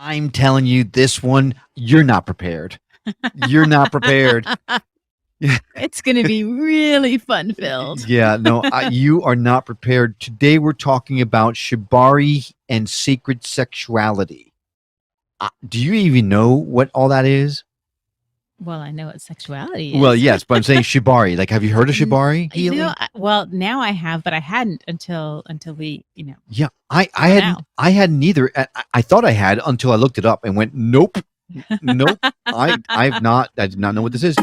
I'm telling you, this one, you're not prepared. You're not prepared. It's going to be really fun-filled. Yeah, no, you are not prepared. Today we're talking about Shibari and sacred sexuality. Do you even know what all that is? Well, I know what sexuality is. Well, yes, but I'm saying Shibari. Like, have you heard of Shibari healing? Well, now I have, but I hadn't until we, Yeah, I hadn't either. I thought I had until I looked it up and went, nope. I did not know what this is.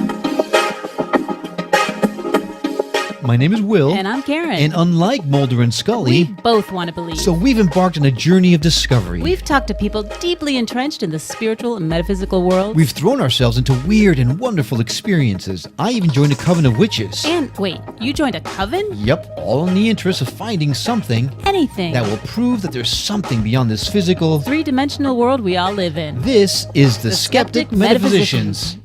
My name is Will. And I'm Karen. And unlike Mulder and Scully, we both want to believe. So we've embarked on a journey of discovery. We've talked to people deeply entrenched in the spiritual and metaphysical world. We've thrown ourselves into weird and wonderful experiences. I even joined a coven of witches. And wait, you joined a coven? Yep, all in the interest of finding something. Anything. That will prove that there's something beyond this physical, three-dimensional world we all live in. This is the Skeptic Metaphysicians.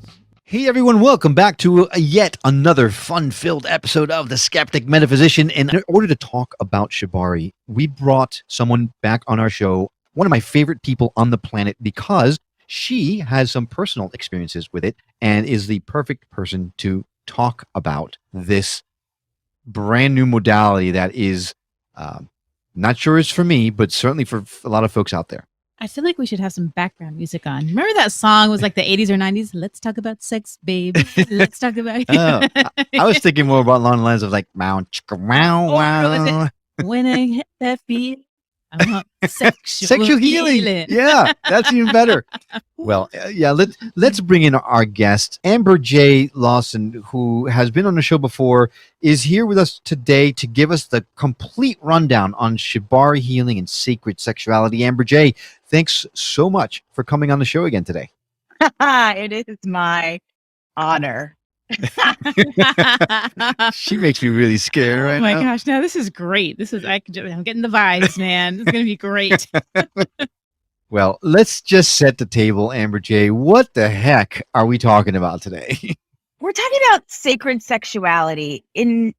Hey everyone, welcome back to yet another fun-filled episode of the Skeptic Metaphysician. And in order to talk about Shibari, we brought someone back on our show, one of my favorite people on the planet, because she has some personal experiences with it and is the perfect person to talk about this brand new modality that is not sure it's for me, but certainly for a lot of folks out there. I feel like we should have some background music on. Remember that song was like the 80s or 90s? Let's talk about sex, babe. Let's talk about I was thinking more about along the lines of like, wow, wow. When I hit that beat, I want sexual healing. Yeah, that's even better. Well, yeah, let's bring in our guest, Amber J Lawson, who has been on the show before, is here with us today to give us the complete rundown on Shibari healing and sacred sexuality. Amber J, thanks so much for coming on the show again today. It is my honor. She makes me really scared right now. Oh my gosh, no, this is great. I'm getting the vibes, man. It's going to be great. Well, let's just set the table, Amber J. What the heck are we talking about today? We're talking about sacred sexuality in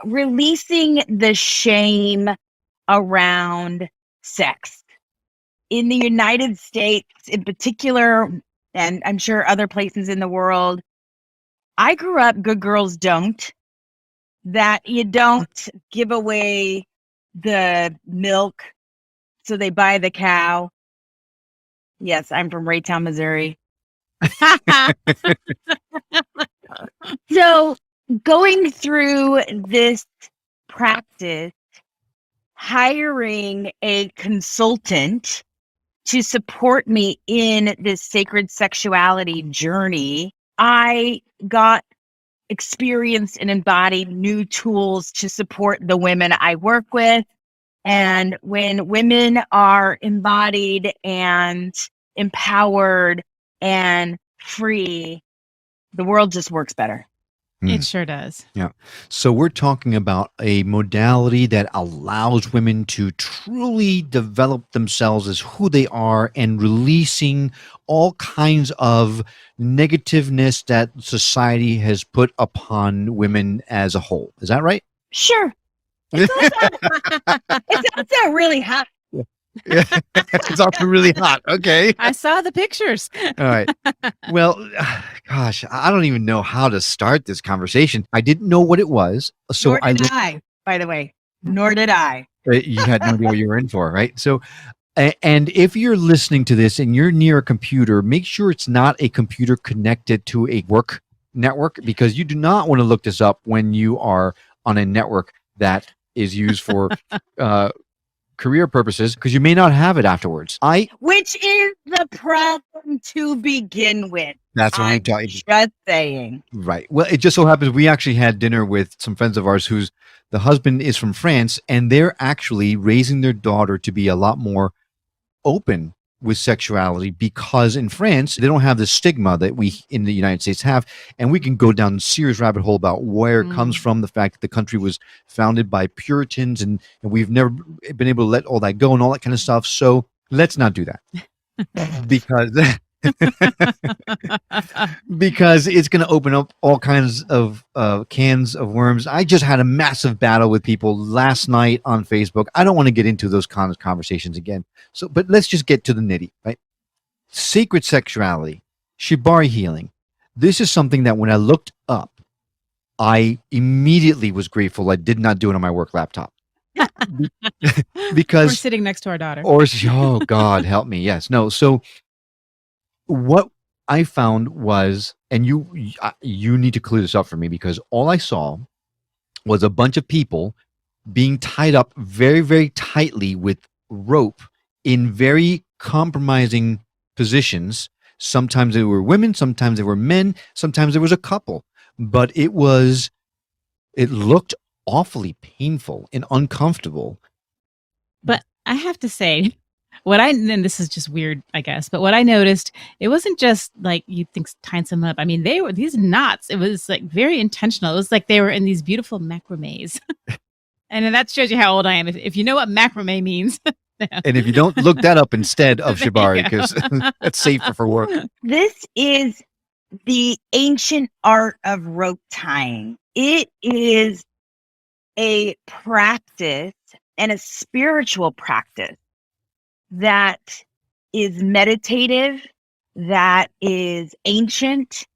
releasing the shame around sex. In the United States in particular, and I'm sure other places in the world, I grew up good girls don't, that you don't give away the milk, so they buy the cow. Yes, I'm from Raytown, Missouri. So going through this practice, hiring a consultant to support me in this sacred sexuality journey, I got experienced and embodied new tools to support the women I work with. And when women are embodied and empowered and free, the world just works better. It sure does. Yeah. So we're talking about a modality that allows women to truly develop themselves as who they are and releasing all kinds of negativeness that society has put upon women as a whole. Is that right? Sure. It's also really hot. It's also really hot. Okay. I saw the pictures. All right. Well, gosh, I don't even know how to start this conversation. I didn't know what it was. So Nor did I, by the way. Nor did I. You had no idea what you were in for, right? So, and if you're listening to this and you're near a computer, make sure it's not a computer connected to a work network, because you do not want to look this up when you are on a network that is used for career purposes, because you may not have it afterwards. Which is the problem to begin with. That's what I'm talking. Just saying. Right. Well, it just so happens we actually had dinner with some friends of ours whose the husband is from France, and they're actually raising their daughter to be a lot more open with sexuality, because in France they don't have the stigma that we in the United States have, and we can go down a serious rabbit hole about where it comes from, the fact that the country was founded by Puritans, and we've never been able to let all that go and all that kind of stuff. So let's not do that. because because it's going to open up all kinds of cans of worms. I just had a massive battle with people last night on Facebook. I don't want to get into those kind of conversations again. So, but let's just get to the nitty, right? Sacred sexuality, Shibari healing. This is something that when I looked up, I immediately was grateful I did not do it on my work laptop. Because we're sitting next to our daughter. Oh God, help me. Yes. No. So what I found was, and you need to clear this up for me, because all I saw was a bunch of people being tied up very, very tightly with rope in very compromising positions. Sometimes they were women, sometimes they were men, sometimes there was a couple, but it looked awfully painful and uncomfortable. But I have to say, and this is just weird, I guess, but what I noticed, it wasn't just like you think tying some up. I mean, they were these knots. It was like very intentional. It was like they were in these beautiful macrames. And then that shows you how old I am. If you know what macrame means. And if you don't, look that up instead of Shibari, because that's safer for work. This is the ancient art of rope tying. It is a practice and a spiritual practice that is meditative, that is ancient,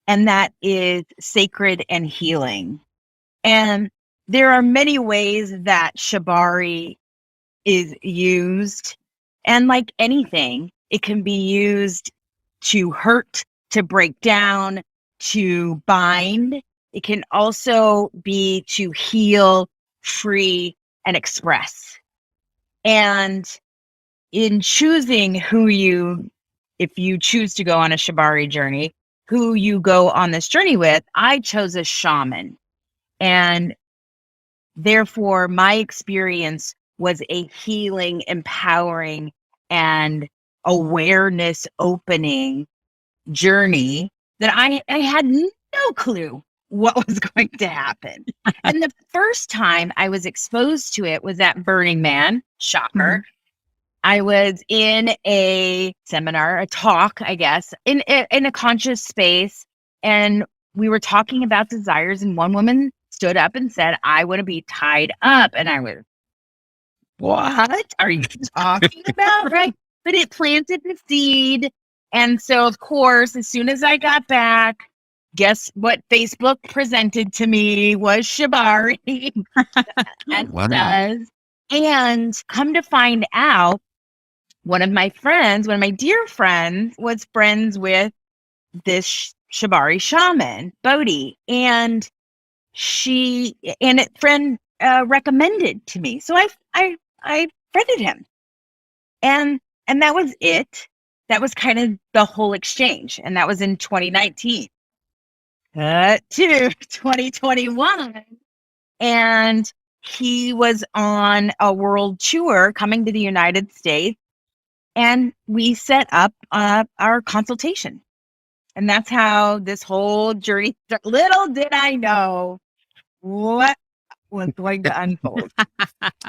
and that is sacred and healing. And there are many ways that Shibari is used. And like anything, it can be used to hurt, to break down, to bind. It can also be to heal, free, and express. And in choosing if you choose to go on a Shibari journey, who you go on this journey with, I chose a shaman. And therefore, my experience was a healing, empowering, and awareness opening journey that I had no clue what was going to happen. And the first time I was exposed to it was at Burning Man, shocker. Mm-hmm. I was in a seminar, a talk, I guess, in a conscious space. And we were talking about desires. And one woman stood up and said, I want to be tied up. And I was, what are you talking about? Right. But it planted the seed. And so, of course, as soon as I got back, guess what Facebook presented to me was Shibari. And wow. does. And come to find out, one of my dear friends, was friends with this Shibari shaman, Bodhi. And a friend recommended to me. So I friended him. And that was it. That was kind of the whole exchange. And that was in 2019. To 2021. And he was on a world tour coming to the United States. And we set up our consultation. And that's how this whole journey started. Little did I know what was going to unfold.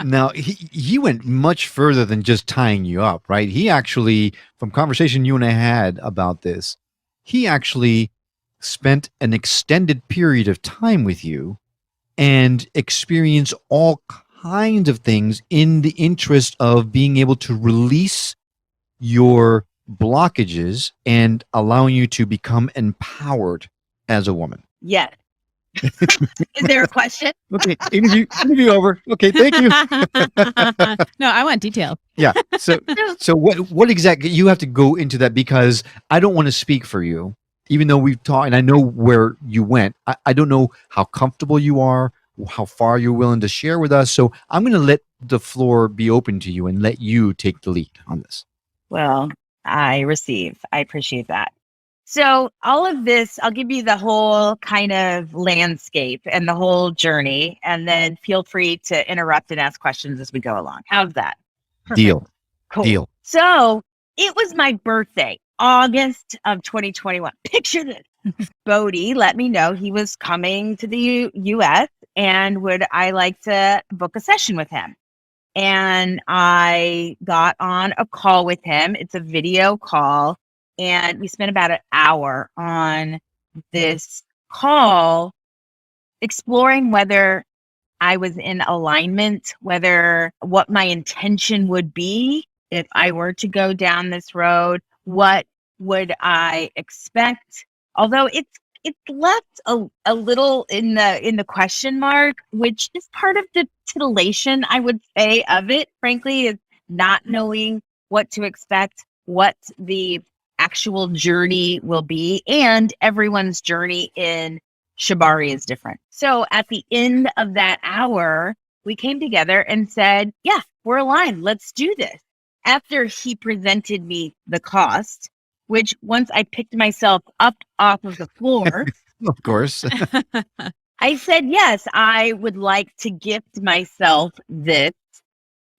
Now, he went much further than just tying you up, right? He actually, from conversation you and I had about this, he actually spent an extended period of time with you and experienced all kinds of things in the interest of being able to release your blockages and allowing you to become empowered as a woman. Yes. Is there a question? Okay, interview over. Okay, thank you. No, I want detail. Yeah. So what exactly, you have to go into that, because I don't want to speak for you, even though we've talked and I know where you went. I don't know how comfortable you are, how far you're willing to share with us. So I'm going to let the floor be open to you and let you take the lead on this. Well, I appreciate that. So all of this, I'll give you the whole kind of landscape and the whole journey, and then feel free to interrupt and ask questions as we go along. How's that? Perfect. Deal. Cool. Deal. So it was my birthday, August of 2021. Picture this. Bodhi let me know he was coming to the U.S. and would I like to book a session with him? And I got on a call with him. It's a video call. And we spent about an hour on this call exploring whether I was in alignment, whether what my intention would be if I were to go down this road, what would I expect? Although it's left a little in the question mark, which is part of the titillation, I would say, of it, frankly, is not knowing what to expect, what the actual journey will be, and everyone's journey in Shibari is different. So at the end of that hour, we came together and said, yeah, we're aligned. Let's do this. After he presented me the cost, which once I picked myself up off of the floor, of course, I said, yes, I would like to gift myself this.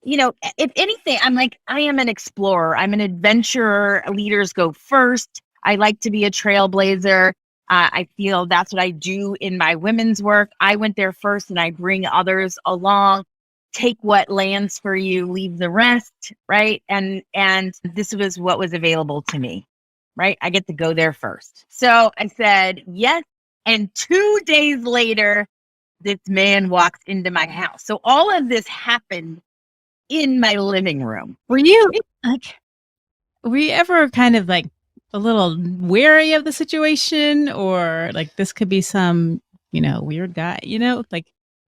You know, if anything, I'm like, I am an explorer. I'm an adventurer. Leaders go first. I like to be a trailblazer. I feel that's what I do in my women's work. I went there first and I bring others along. Take what lands for you, leave the rest, right? And this was what was available to me, right? I get to go there first. So I said, yes. And 2 days later, this man walks into my house. So all of this happened in my living room. Were you ever kind of like a little wary of the situation, or like this could be some, weird guy, like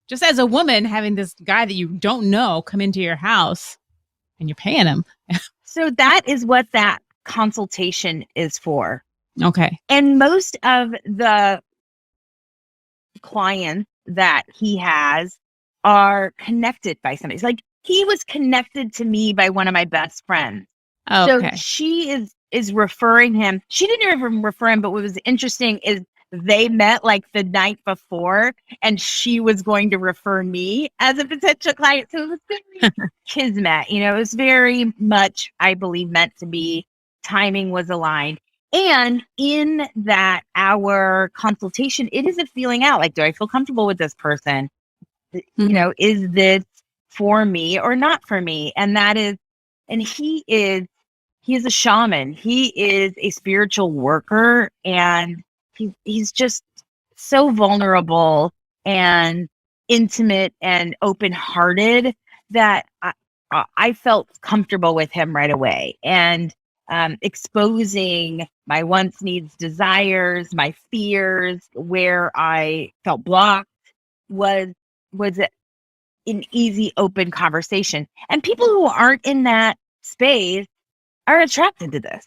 just as a woman having this guy that you don't know come into your house and you're paying him? So that is what that consultation is for. Okay. And most of the clients that he has are connected by somebody. It's like he was connected to me by one of my best friends. Okay. So she is referring him. She didn't even refer him, but what was interesting is they met like the night before and she was going to refer me as a potential client. So it was very kismet, it was very much, I believe, meant to be. Timing was aligned. And in that hour consultation, it is a feeling out. Like, do I feel comfortable with this person? Mm-hmm. Is this for me or not for me? And he is a shaman. He is a spiritual worker, and he's just so vulnerable and intimate and open-hearted that I felt comfortable with him right away. And exposing my wants, needs, desires, my fears, where I felt blocked was an easy, open conversation. And people who aren't in that space are attracted to this.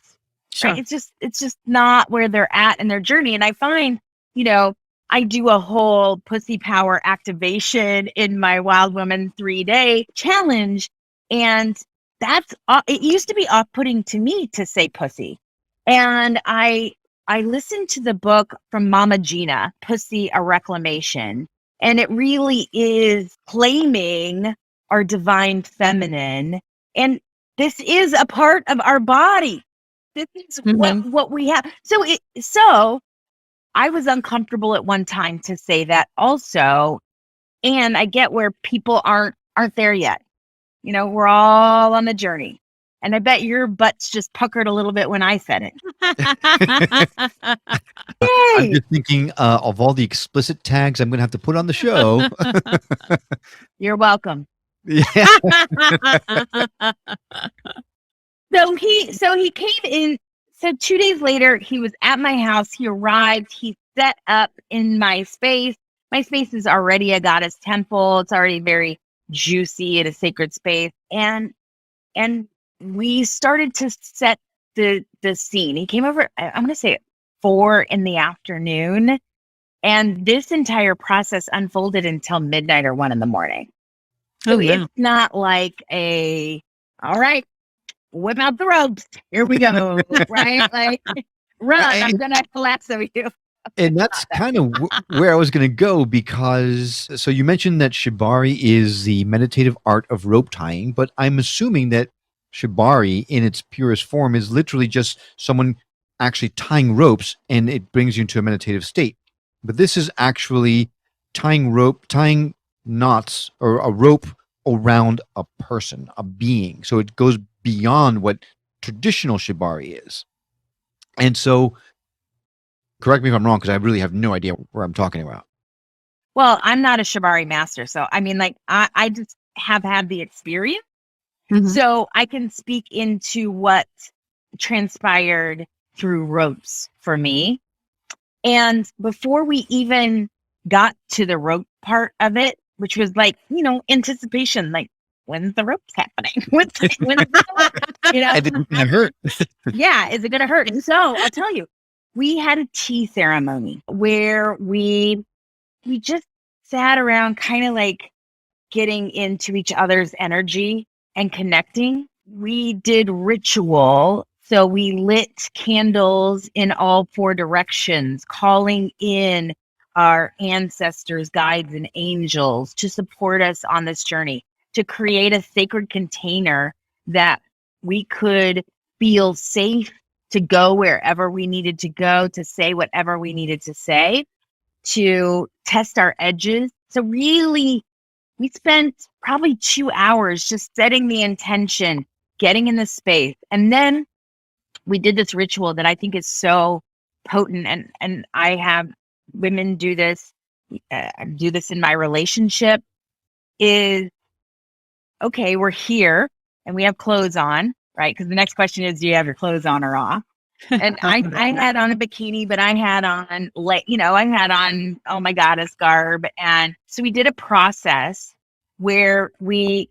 Sure. Right? It's just not where they're at in their journey. And I find, I do a whole pussy power activation in my Wild Woman 3-day challenge. And that's, it used to be off-putting to me to say pussy. And I listened to the book from Mama Gina, Pussy, A Reclamation. And it really is claiming our divine feminine. And this is a part of our body. This is what we have. So I was uncomfortable at one time to say that also. And I get where people aren't there yet. We're all on the journey. And I bet your butt's just puckered a little bit when I said it. I'm just thinking of all the explicit tags I'm going to have to put on the show. You're welcome. Yeah. So he came in. So 2 days later, he was at my house. He arrived. He set up in my space. My space is already a goddess temple. It's already very juicy in a sacred space. And we started to set the scene. He came over, I'm going to say 4 p.m. And this entire process unfolded until midnight or 1 a.m. So it's not like all right, whip out the ropes. Here we go. Right? Like, run. I'm going to lasso you. And that's kind of where I was going to go, because so you mentioned that Shibari is the meditative art of rope tying, but I'm assuming that Shibari in its purest form is literally just someone actually tying ropes and it brings you into a meditative state. But this is actually tying knots or a rope around a person, a being. So it goes beyond what traditional Shibari is. And so, correct me if I'm wrong, because I really have no idea where I'm talking about. Well, I'm not a Shibari master. So, I mean, like, I just have had the experience. Mhm. So I can speak into what transpired through ropes for me. And before we even got to the rope part of it, which was like, anticipation, like, when's the ropes happening? when's I didn't that hurt. Yeah, is it going to hurt? And so I'll tell you, we had a tea ceremony where we just sat around kind of like getting into each other's energy and connecting. We did ritual. So we lit candles in all four directions, calling in our ancestors, guides, and angels to support us on this journey, to create a sacred container that we could feel safe to go wherever we needed to go, to say whatever we needed to say, to test our edges. So really, we spent probably 2 hours just setting the intention, getting in the space. And then we did this ritual that I think is so potent. And I have women do this in my relationship is, okay, we're here and we have clothes on, right? Because the next question is, do you have your clothes on or off? And I had on a bikini, but I had on, oh my goddess garb. And so we did a process where we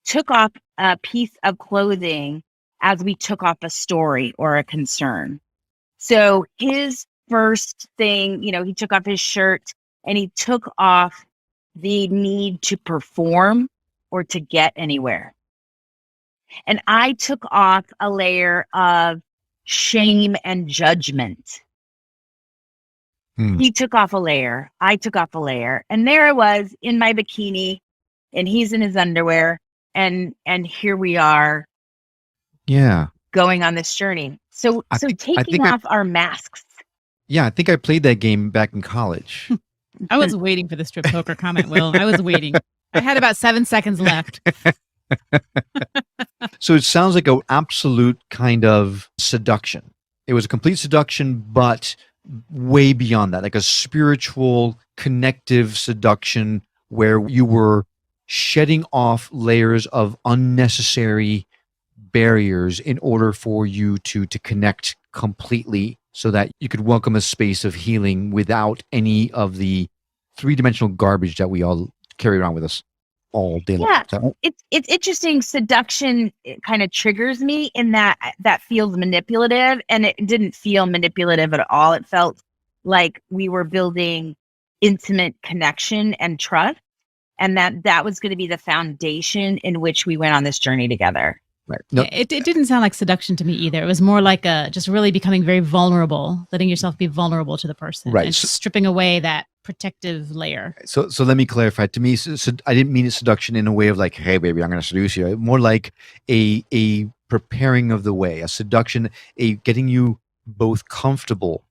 took off a piece of clothing as we took off a story or a concern. So his first thing, he took off his shirt and he took off the need to perform or to get anywhere. And I took off a layer of shame and judgment. He took off a layer. I took off a layer. And there I was in my bikini and he's in his underwear. And here we are. Yeah. Going on this journey. So taking off our masks. Yeah, I think I played that game back in college. I was waiting for the strip poker comment, Will. I was waiting. I had about 7 seconds left. So it sounds like an absolute kind of seduction. It was a complete seduction, but way beyond that, like a spiritual, connective seduction where you were shedding off layers of unnecessary barriers in order for you to connect completely so that you could welcome a space of healing without any of the three-dimensional garbage that we all carry around with us all day long. Yeah, it's interesting. Seduction kind of triggers me in that feels manipulative, and it didn't feel manipulative at all. It felt like we were building intimate connection and trust, and that was going to be the foundation in which we went on this journey together. Right. No. It didn't sound like seduction to me either. It was more like just really becoming very vulnerable, letting yourself be vulnerable to the person, right, and stripping away that protective layer. So let me clarify. To me, I didn't mean it seduction in a way of like, hey, baby, I'm going to seduce you. More like a preparing of the way, a seduction, a getting you both comfortable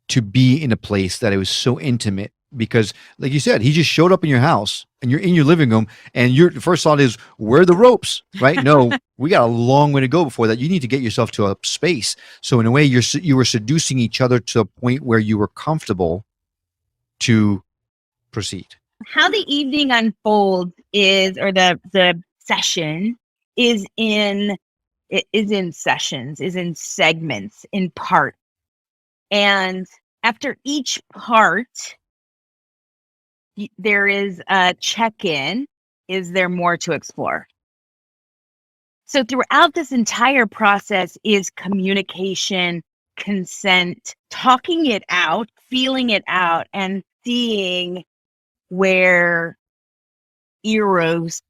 to be in a place that it was so intimate. Because, like you said, he just showed up in your house and you're in your living room and your first thought is, where are the ropes, right? No, we got a long way to go before that. You need to get yourself to a space. So in a way, you were seducing each other to a point where you were comfortable to proceed. How the evening unfolds is, or the session is in sessions, is in segments, in parts. And after each part, there is a check-in. Is there more to explore? So throughout this entire process is communication, consent, talking it out, feeling it out, and seeing where Eros,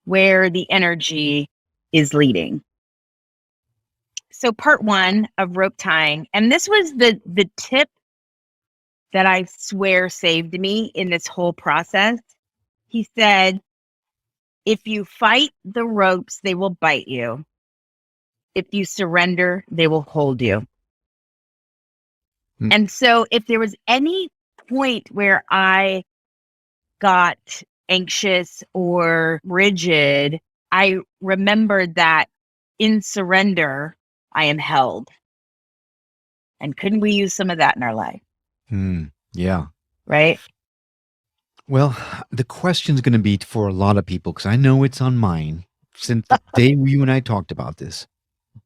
where the energy is leading. So part one of rope tying, and this was the tip that I swear saved me in this whole process. He said, if you fight the ropes, they will bite you. If you surrender, they will hold you. And so if there was any point where I got anxious or rigid, I remembered that in surrender, I am held. And couldn't we use some of that in our life? Yeah. Right? Well, the question's going to be for a lot of people, because I know it's on mine since the day you and I talked about this.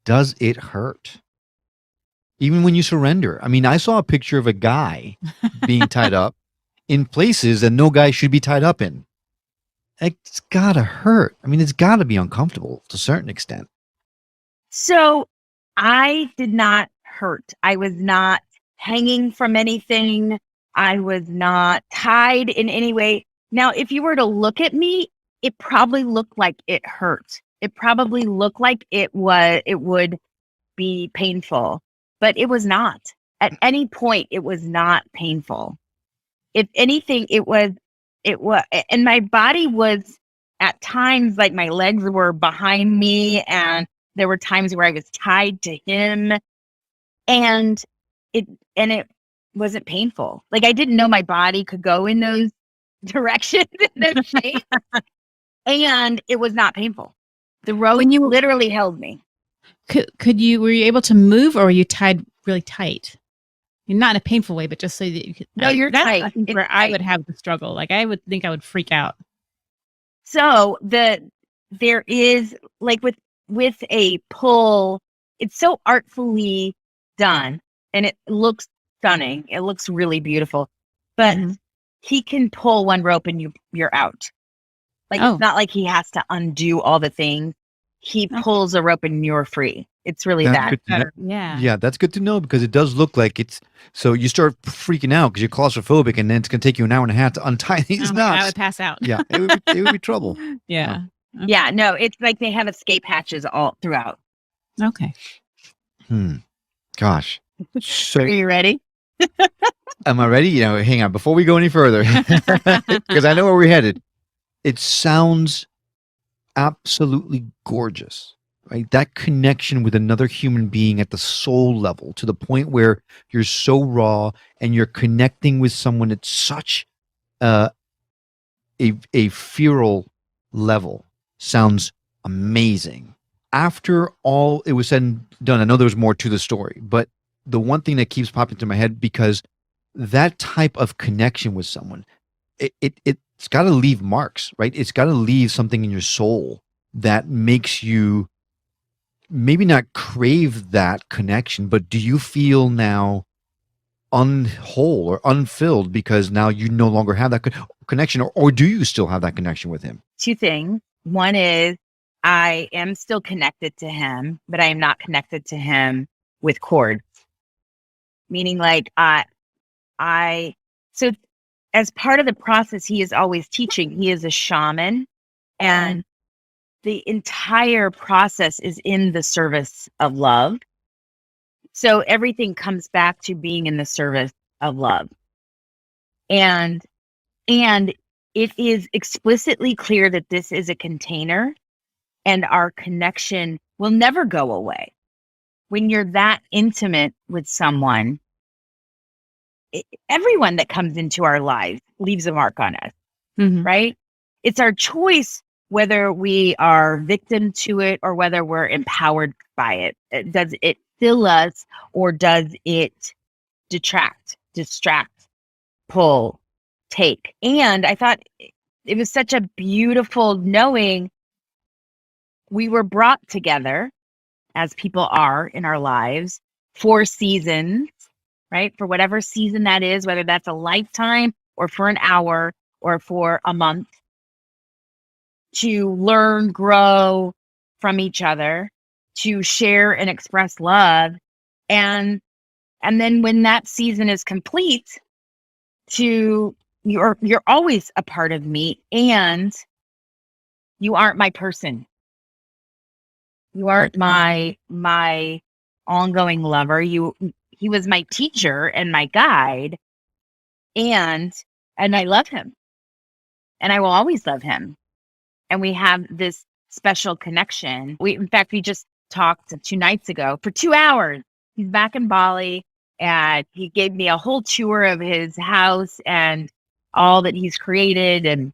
Does it hurt? Even when you surrender? I mean, I saw a picture of a guy being tied up in places that no guy should be tied up in. It's got to hurt. I mean, it's got to be uncomfortable to a certain extent. So I did not hurt. I was not hanging from anything. I was not tied in any way. Now, if you were to look at me, it probably looked like it hurt. It probably looked like it would be painful, but it was not. At any point, it was not painful. If anything, it was, and my body was at times like my legs were behind me, and there were times where I was tied to him, and it wasn't painful. Like I didn't know my body could go in those directions, in those shapes, and it was not painful. The rope literally held me. Were you able to move, or were you tied really tight? Not in a painful way, but just so that you could. No, you're tight. I think where I would have the struggle. Like I would think I would freak out. So there is like with a pull, it's so artfully done, and it looks stunning. It looks really beautiful, but he can pull one rope and you're out. Like it's not like he has to undo all the things. He pulls a rope and you're free. It's really that better. Yeah, that's good to know, because it does look like it's. So you start freaking out because you're claustrophobic, and then it's going to take you an hour and a half to untie these knots. I would pass out. Yeah, it would be trouble. Yeah. Okay. Yeah, no, it's like they have escape hatches all throughout. Okay. Gosh. So, are you ready? Am I ready? Hang on. Before we go any further, because I know where we're headed. It sounds absolutely gorgeous, right? That connection with another human being at the soul level, to the point where you're so raw and you're connecting with someone at such a feral level, sounds amazing. After all it was said and done, I know there's more to the story, but the one thing that keeps popping into my head, because that type of connection with someone, it's got to leave marks, right? It's got to leave something in your soul that makes you maybe not crave that connection, but do you feel now unwhole or unfilled because now you no longer have that connection, or do you still have that connection with him? Two things. One is I am still connected to him, but I am not connected to him with cords. Meaning like so as part of the process, he is always teaching. He is a shaman, and the entire process is in the service of love. So everything comes back to being in the service of love. And it is explicitly clear that this is a container, and our connection will never go away. When you're that intimate with someone, everyone that comes into our lives leaves a mark on us, right? It's our choice whether we are victim to it or whether we're empowered by it. Does it fill us, or does it detract, distract, pull, take? And I thought it was such a beautiful knowing we were brought together, as people are in our lives, for seasons, right? For whatever season that is, whether that's a lifetime or for an hour or for a month, to learn, grow from each other, to share and express love. And then when that season is complete, you're always a part of me, and you aren't my person. You aren't my ongoing lover. He was my teacher and my guide, and I love him, and I will always love him. And we have this special connection. In fact, we just talked 2 nights ago for 2 hours. He's back in Bali, and he gave me a whole tour of his house and all that he's created, and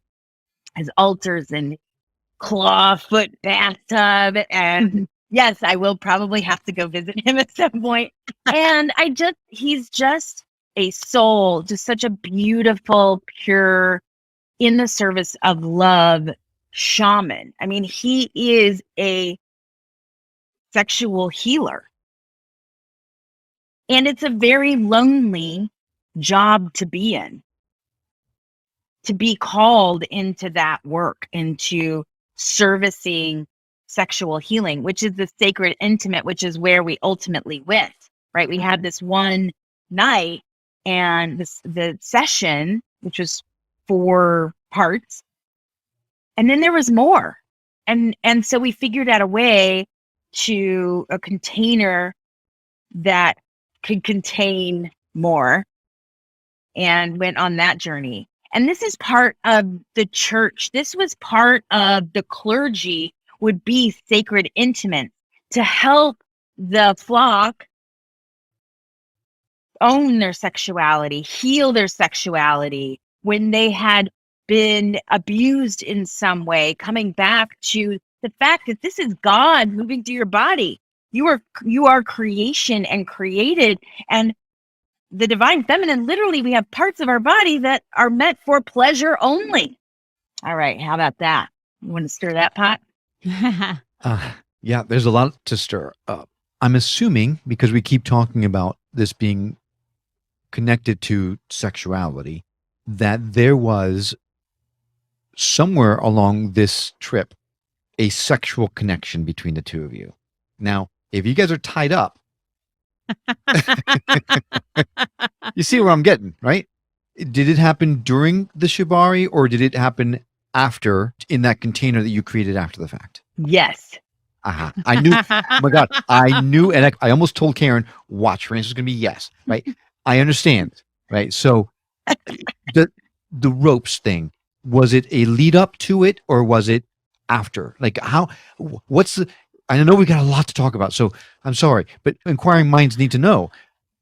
his altars and claw foot bathtub, and Yes, I will probably have to go visit him at some point. And he's just a soul, just such a beautiful, pure, in the service of love shaman. I mean, he is a sexual healer. And it's a very lonely job to be in, to be called into that work, into servicing sexual healing, which is the sacred intimate, which is where we ultimately went, right? We had this one night and the session, which was 4 parts, and then there was more. And so we figured out a way to a container that could contain more and went on that journey. And this is part of the church. This was part of the clergy, would be sacred intimates to help the flock own their sexuality, heal their sexuality when they had been abused in some way, coming back to the fact that this is God moving through your body. You are creation and created, and the divine feminine, literally, we have parts of our body that are meant for pleasure only. All right, how about that? You want to stir that pot? Yeah, there's a lot to stir up. I'm assuming, because we keep talking about this being connected to sexuality, that there was somewhere along this trip a sexual connection between the two of you. Now, if you guys are tied up, you see where I'm getting, right? Did it happen during the Shibari, or did it happen after, in that container that you created after the fact? Yes. I knew. Oh my God, I knew, and I almost told Karen, "Watch, her answer is going to be yes." Right? I understand. Right? So, the ropes thing, was it a lead up to it, or was it after? Like, how? What's the? I know we got a lot to talk about, so I'm sorry, but inquiring minds need to know,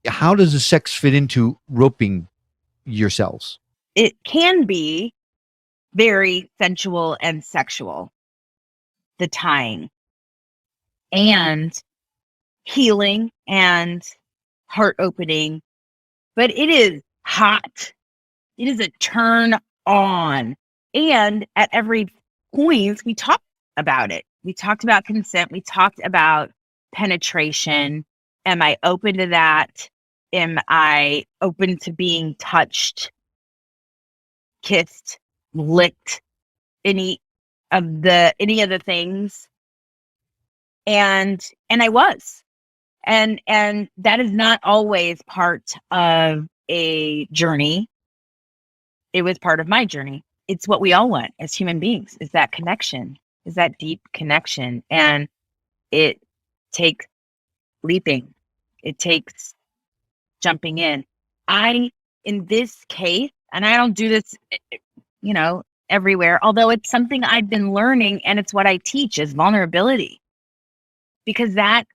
how does the sex fit into roping yourselves? It can be very sensual and sexual, the tying, and healing and heart opening, but it is hot. It is a turn on. And at every point, we talked about it. We talked about consent. We talked about penetration. Am I open to that? Am I open to being touched, kissed, licked, any of the things? And I was. And that is not always part of a journey. It was part of my journey. It's what we all want as human beings, is that connection, is that deep connection. And it takes leaping. It takes jumping in. In this case, and I don't do this, everywhere, although it's something I've been learning, and it's what I teach, is vulnerability. Because that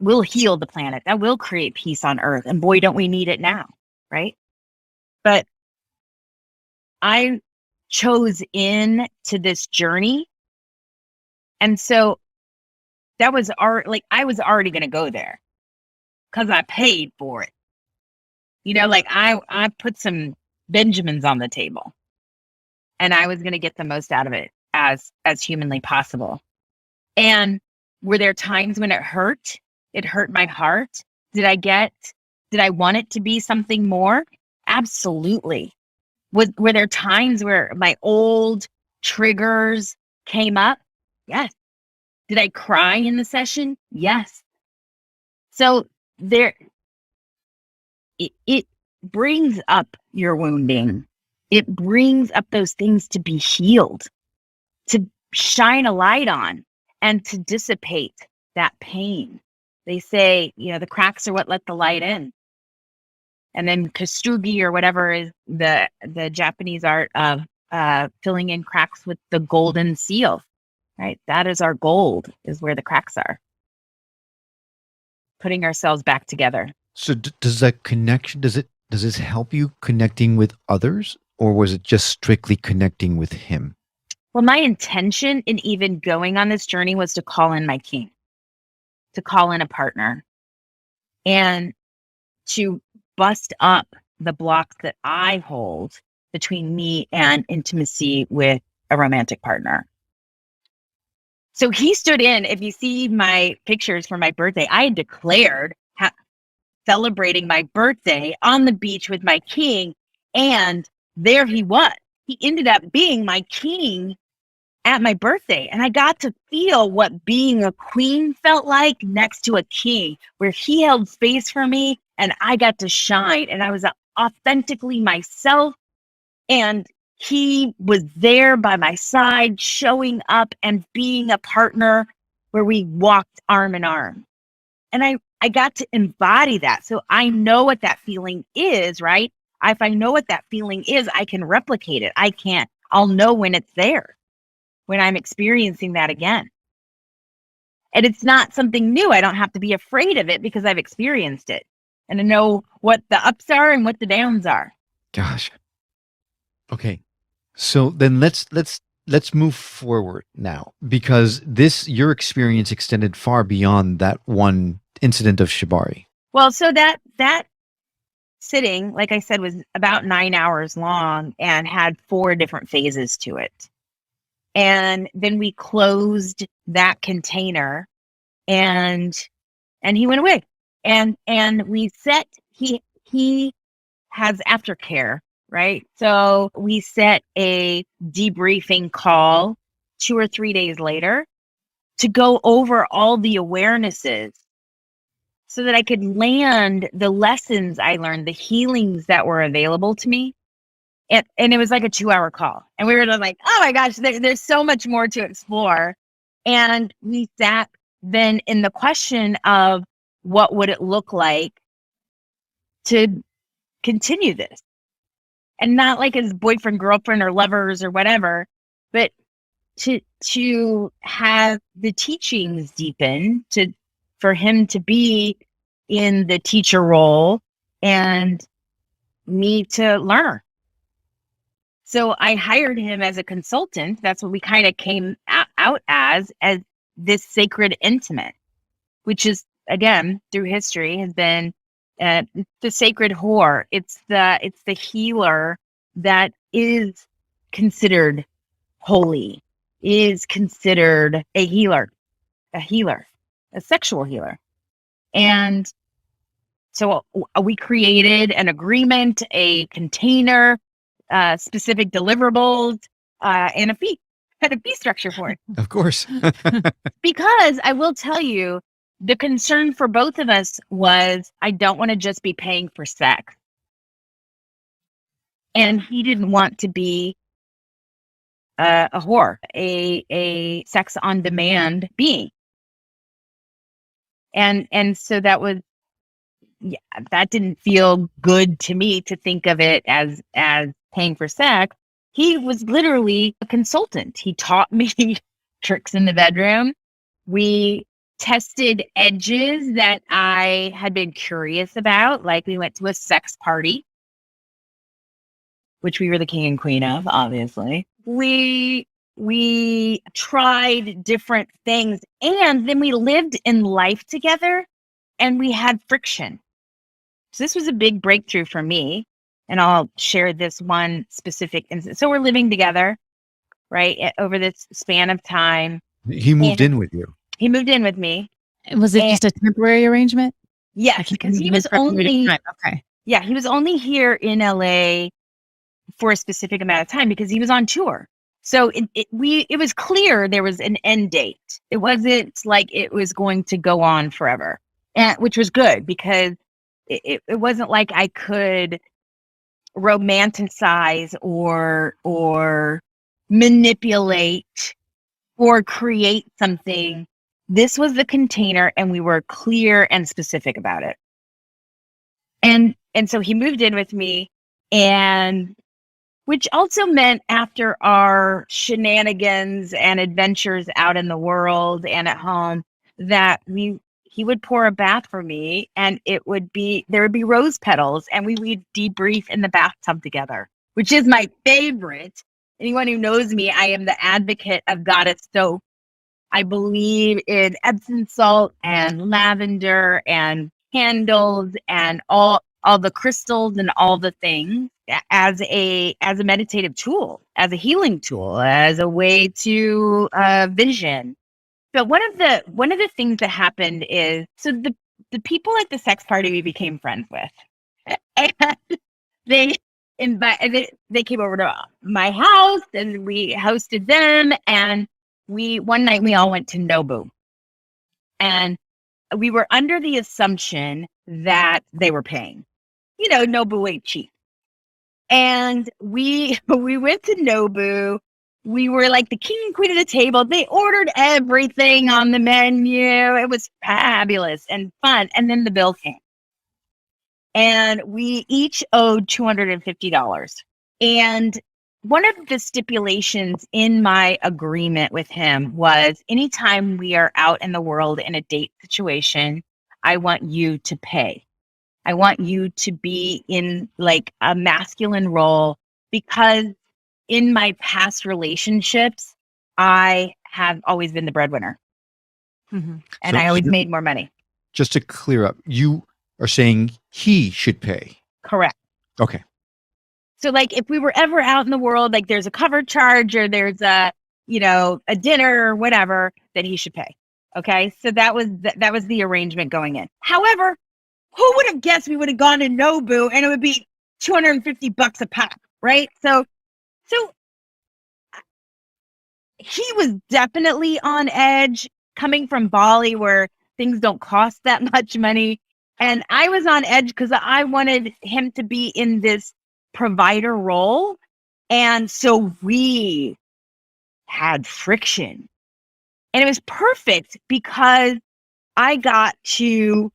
will heal the planet. That will create peace on Earth. And boy, don't we need it now, right? But I chose in to this journey. And so that was I was already going to go there because I paid for it. I put some Benjamins on the table, and I was going to get the most out of it as humanly possible. And were there times when it hurt? It hurt my heart. Did I want it to be something more? Absolutely. Were there times where my old triggers came up? Yes. Did I cry in the session? Yes. So it brings up your wounding. It brings up those things to be healed, to shine a light on, and to dissipate that pain. They say, the cracks are what let the light in. And then kintsugi, or whatever, is the Japanese art of filling in cracks with the golden seal, right? That is our gold, is where the cracks are. Putting ourselves back together. So does that connection, does this help you connecting with others, or was it just strictly connecting with him? Well, my intention in even going on this journey was to call in my king. to call in a partner and to bust up the blocks that I hold between me and intimacy with a romantic partner. So he stood in. If you see my pictures for my birthday, I had declared celebrating my birthday on the beach with my king, and there he was. He ended up being my king at my birthday, and I got to feel what being a queen felt like next to a king, where he held space for me and I got to shine, and I was authentically myself, and he was there by my side, showing up and being a partner where we walked arm in arm. And I got to embody that. So I know what that feeling is, right? If I know what that feeling is, I can replicate it. I'll know when it's there, when I'm experiencing that again. And it's not something new. I don't have to be afraid of it because I've experienced it. And I know what the ups are and what the downs are. Gosh. Okay. So then let's move forward now, because your experience extended far beyond that one incident of Shibari. Well, so that sitting, like I said, was about 9 hours long and had 4 different phases to it. And then we closed that container, and he went away. And we set, he has aftercare, right? So we set a debriefing call 2 or 3 days later to go over all the awarenesses so that I could land the lessons I learned, the healings that were available to me. And it was like a 2-hour call. And we were like, oh my gosh, there's so much more to explore. And we sat then in the question of what would it look like to continue this? And not like as boyfriend, girlfriend, or lovers or whatever, but to have the teachings deepen, for him to be in the teacher role and me to learn. So I hired him as a consultant. That's what we kind of came out as this sacred intimate, which is, again, through history has been the sacred whore. It's the healer that is considered holy, is considered a healer, a sexual healer. And so we created an agreement, a container, specific deliverables, and a fee structure for it. Of course. Because I will tell you, the concern for both of us was, I don't want to just be paying for sex. And he didn't want to be a whore, a sex on demand being. And so that didn't feel good to me, to think of it as paying for sex. He was literally a consultant. He taught me tricks in the bedroom. We tested edges that I had been curious about. Like, we went to a sex party, which we were the king and queen of, obviously. We tried different things, and then we lived in life together, and we had friction. So this was a big breakthrough for me, and I'll share this one specific instance. So we're living together, right, over this span of time. He moved in with you. He moved in with me. Was it just a temporary arrangement? Yes, because he was only he was only here in LA for a specific amount of time because he was on tour. So it was clear there was an end date. It wasn't like it was going to go on forever, and which was good, because it wasn't like I could romanticize or manipulate or create something. This was the container, and we were clear and specific about it. And so he moved in with me, and which also meant, after our shenanigans and adventures out in the world and at home, that he would pour a bath for me, and there would be rose petals, and we would debrief in the bathtub together, which is my favorite. Anyone who knows me, I am the advocate of goddess soap. I believe in Epsom salt and lavender and candles and all the crystals and all the things as a meditative tool, as a healing tool, as a way to vision. But one of the things that happened is, so the people at the sex party we became friends with, and they they came over to my house and we hosted them, and one night we all went to Nobu, and we were under the assumption that they were paying. Nobu ain't cheap. And we went to Nobu. We were like the king and queen of the table. They ordered everything on the menu. It was fabulous and fun. And then the bill came. And we each owed $250. And one of the stipulations in my agreement with him was, anytime we are out in the world in a date situation, I want you to pay. I want you to be in like a masculine role, because in my past relationships, I have always been the breadwinner. Mm-hmm. And I always made more money. Just to clear up, you are saying he should pay. Correct. Okay. So like if we were ever out in the world, like there's a cover charge or there's a dinner or whatever, then he should pay. Okay. So that was the arrangement going in. However, who would have guessed we would have gone to Nobu and it would be $250 a pop, right? So he was definitely on edge, coming from Bali where things don't cost that much money. And I was on edge because I wanted him to be in this provider role. And so we had friction. And it was perfect because I got to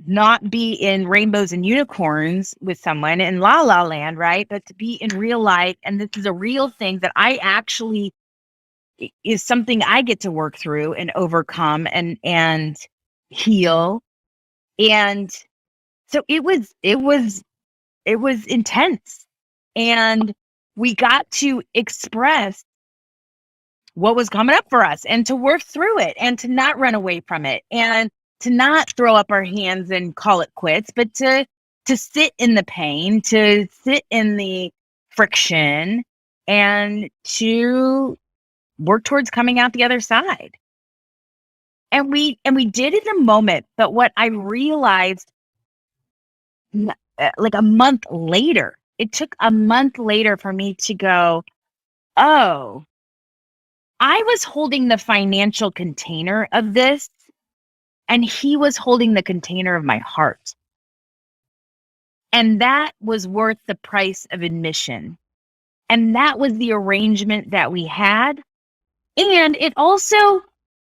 not be in rainbows and unicorns with someone in La La Land, right? But to be in real life. And this is a real thing that I actually is something I get to work through and overcome and heal. And so it was intense. And we got to express what was coming up for us and to work through it and to not run away from it and to not throw up our hands and call it quits, but to sit in the pain, to sit in the friction, and to work towards coming out the other side. And we did it in a moment. But what I realized like a month later, it took a month later for me to go, oh, I was holding the financial container of this, and he was holding the container of my heart. And that was worth the price of admission. And that was the arrangement that we had. And it also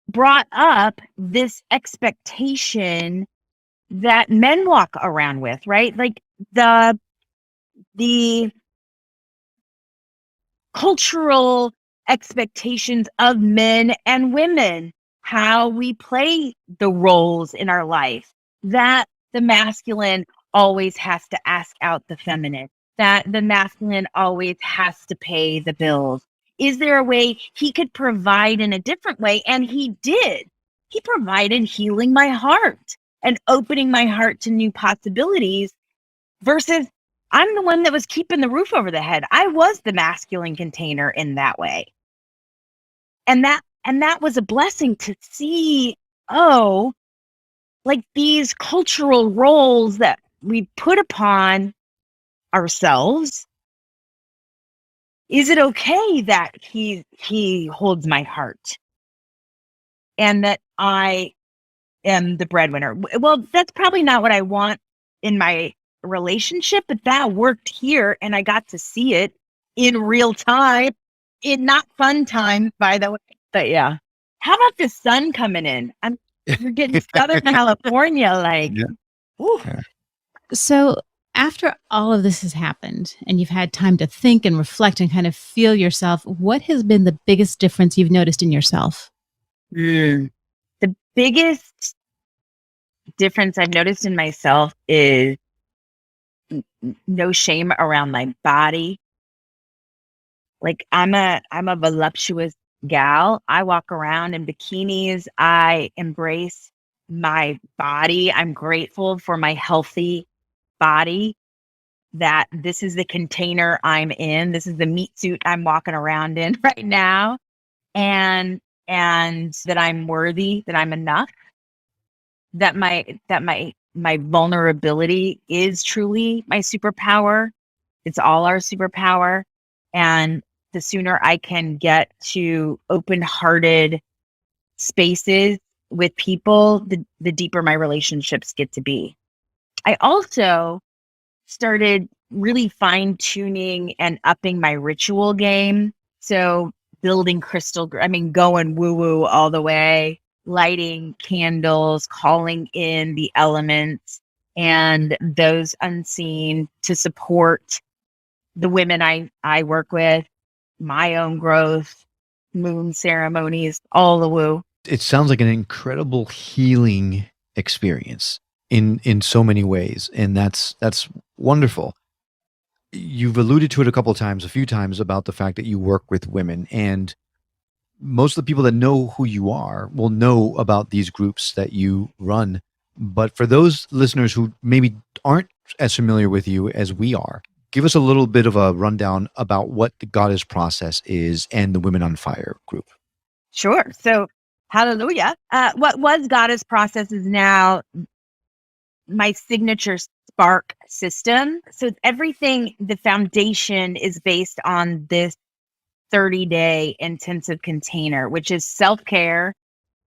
brought up this expectation that men walk around with, right? Like the cultural expectations of men and women, how we play the roles in our life, that the masculine always has to ask out the feminine, that the masculine always has to pay the bills. Is there a way he could provide in a different way? And he did. He provided healing my heart and opening my heart to new possibilities, versus I'm the one that was keeping the roof over the head. I was the masculine container in that way. And that was a blessing to see, oh, like these cultural roles that we put upon ourselves. Is it okay that he holds my heart and that I am the breadwinner? Well, that's probably not what I want in my relationship, but that worked here, and I got to see it in real time. In not fun time, by the way. But yeah. How about the sun coming in? We're getting Southern California, like. Yeah. So after all of this has happened and you've had time to think and reflect and kind of feel yourself, what has been the biggest difference you've noticed in yourself? The biggest difference I've noticed in myself is no shame around my body. Like I'm a voluptuous gal. I walk around in bikinis. I embrace my body. I'm grateful for my healthy body, that this is the container I'm in. This is the meat suit I'm walking around in right now. And that I'm worthy, that I'm enough, that my vulnerability is truly my superpower. It's all our superpower. And the sooner I can get to open-hearted spaces with people, the deeper my relationships get to be. I also started really fine-tuning and upping my ritual game. So building going woo-woo all the way, lighting candles, calling in the elements and those unseen to support the women I work with, my own growth, moon ceremonies, all the woo. It sounds like an incredible healing experience in so many ways, and that's wonderful. You've alluded to it a few times about the fact that you work with women, and most of the people that know who you are will know about these groups that you run. But for those listeners who maybe aren't as familiar with you as we are, give us a little bit of a rundown about what the Goddess Process is and the Women on Fire group. Sure. So, hallelujah. What was Goddess Process is now my signature Spark system. So everything, the foundation is based on this 30-day intensive container, which is self-care,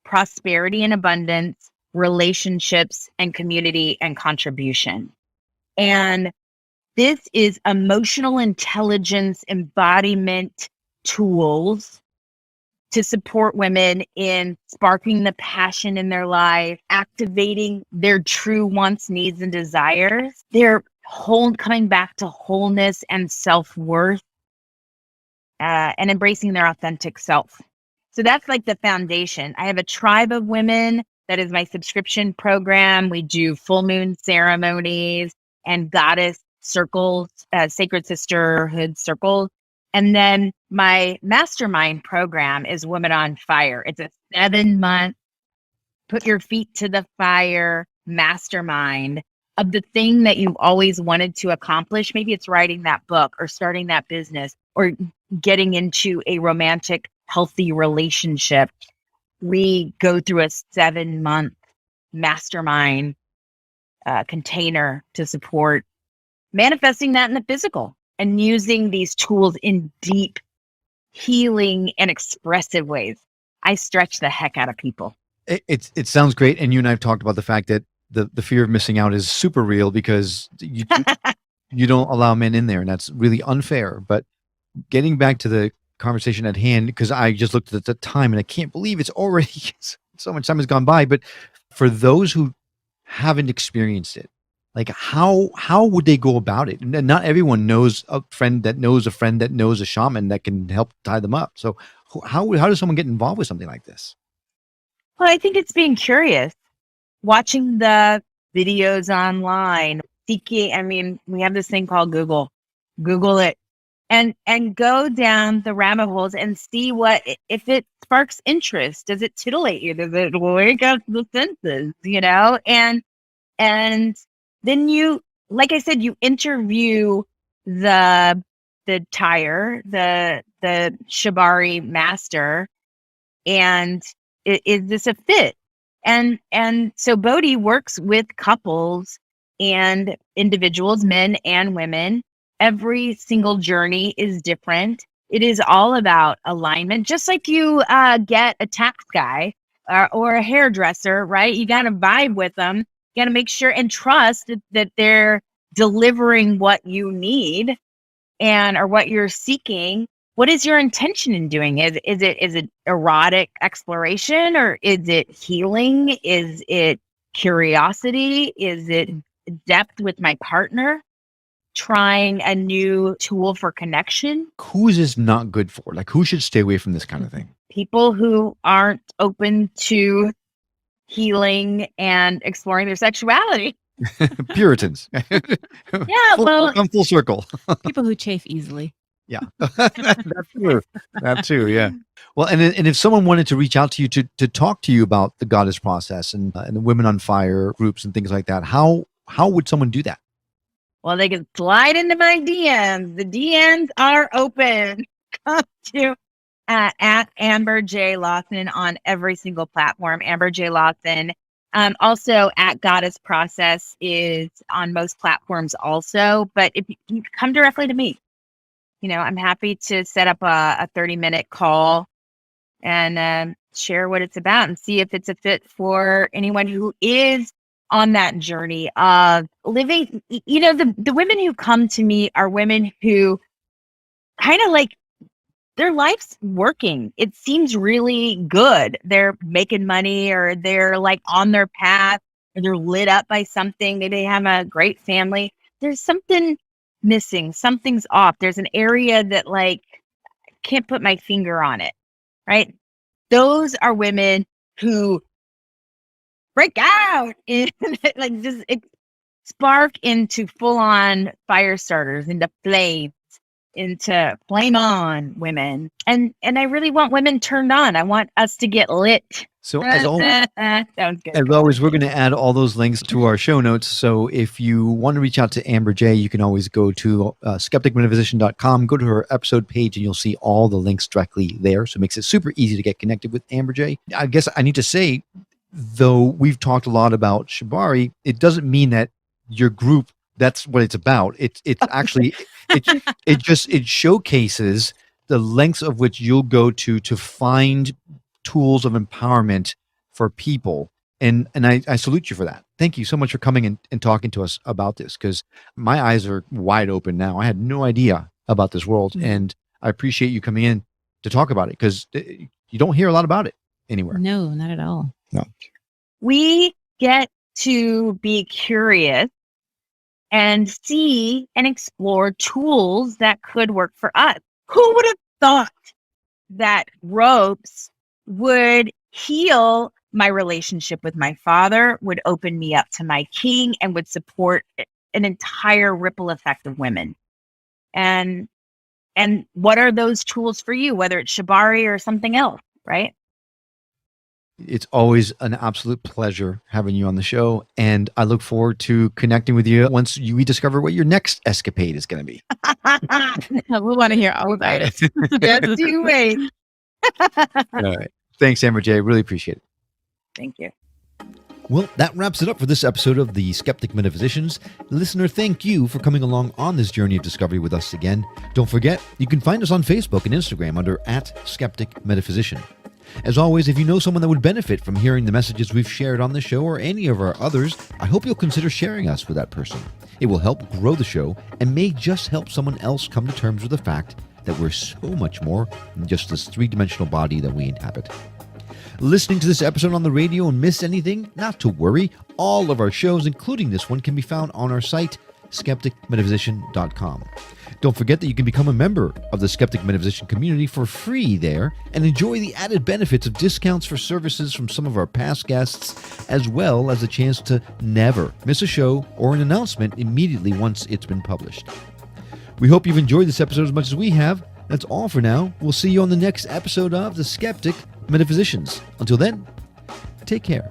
prosperity and abundance, relationships and community and contribution. And this is emotional intelligence embodiment tools to support women in sparking the passion in their life, activating their true wants, needs, and desires. They're coming back to wholeness and self-worth, and embracing their authentic self. So that's like the foundation. I have a tribe of women. That is my subscription program. We do full moon ceremonies and goddess circles, sacred sisterhood circles. And then my mastermind program is Women on Fire. It's a 7-month, put your feet to the fire mastermind of the thing that you've always wanted to accomplish. Maybe it's writing that book or starting that business or getting into a romantic, healthy relationship. We go through a 7-month mastermind container to support manifesting that in the physical and using these tools in deep healing and expressive ways. I stretch the heck out of people. It sounds great. And you and I have talked about the fact that the fear of missing out is super real because you don't allow men in there, and that's really unfair. But getting back to the conversation at hand, because I just looked at the time and I can't believe it's already so much time has gone by. But for those who haven't experienced it, like how would they go about it? And not everyone knows a friend that knows a friend that knows a shaman that can help tie them up. So how does someone get involved with something like this? Well, I think it's being curious, watching the videos online, seeking. I mean, we have this thing called Google it, and go down the rabbit holes and see if it sparks interest. Does it titillate you? Does it wake up the senses? And then you, like I said, you interview the tire, the Shibari master, and is this a fit? And so Bodhi works with couples and individuals, men and women. Every single journey is different. It is all about alignment. Just like you get a tax guy or a hairdresser, right? You got to vibe with them. You got to make sure and trust that they're delivering what you need or what you're seeking. What is your intention in doing? Is it erotic exploration, or is it healing? Is it curiosity? Is it depth with my partner? Trying a new tool for connection? Who is this not good for? Like, who should stay away from this kind of thing? People who aren't open to healing and exploring their sexuality. Puritans. Yeah, well, come full circle. People who chafe easily. Yeah, that's true. That too. Yeah. Well, and if someone wanted to reach out to you to talk to you about the goddess process and the Women on Fire groups and things like that, how would someone do that? Well, they can slide into my DMs. The DMs are open. Come to at Amber J Lawson on every single platform. Amber J Lawson. Also, at Goddess Process is on most platforms also. But if you come directly to me, I'm happy to set up a 30-minute call and share what it's about and see if it's a fit for anyone who is on that journey of living. The women who come to me are women who kind of like their life's working. It seems really good. They're making money, or they're like on their path, or they're lit up by something. Maybe they have a great family. There's something missing. Something's off. There's an area that like I can't put my finger on it. Right? Those are women who break out and like just spark into full-on fire starters, into flames, into flame on women. And I really want women turned on. I want us to get lit. So as always, sounds good. as always, we're going to add all those links to our show notes. So if you want to reach out to Amber J, you can always go to skepticmetaphysician.com, go to her episode page, and you'll see all the links directly there. So it makes it super easy to get connected with Amber J. I guess I need to say, though we've talked a lot about Shibari, it doesn't mean that your group, that's what it's about. It's actually, it showcases the lengths of which you'll go to find tools of empowerment for people. And I salute you for that. Thank you so much for coming and talking to us about this, because my eyes are wide open now. I had no idea about this world. Mm-hmm. And I appreciate you coming in to talk about it, because you don't hear a lot about it anywhere. No, not at all. No. We get to be curious and see and explore tools that could work for us. Who would have thought that ropes would heal my relationship with my father, would open me up to my king, and would support an entire ripple effect of women? And what are those tools for you, whether it's Shibari or something else, right? It's always an absolute pleasure having you on the show, and I look forward to connecting with you once we discover what your next escapade is going to be. We want to hear all about it. Just you wait. All right. Thanks, Amber J. Really appreciate it. Thank you. Well, that wraps it up for this episode of the Skeptic Metaphysicians. Listener, thank you for coming along on this journey of discovery with us again. Don't forget, you can find us on Facebook and Instagram under @Skeptic Metaphysician. As always, if you know someone that would benefit from hearing the messages we've shared on the show or any of our others, I hope you'll consider sharing us with that person. It will help grow the show and may just help someone else come to terms with the fact that we're so much more than just this three-dimensional body that we inhabit. Listening to this episode on the radio and miss anything? Not to worry. All of our shows, including this one, can be found on our site, skepticmetaphysician.com. Don't forget that you can become a member of the Skeptic Metaphysician community for free there and enjoy the added benefits of discounts for services from some of our past guests, as well as a chance to never miss a show or an announcement immediately once it's been published. We hope you've enjoyed this episode as much as we have. That's all for now. We'll see you on the next episode of the Skeptic Metaphysicians. Until then, take care.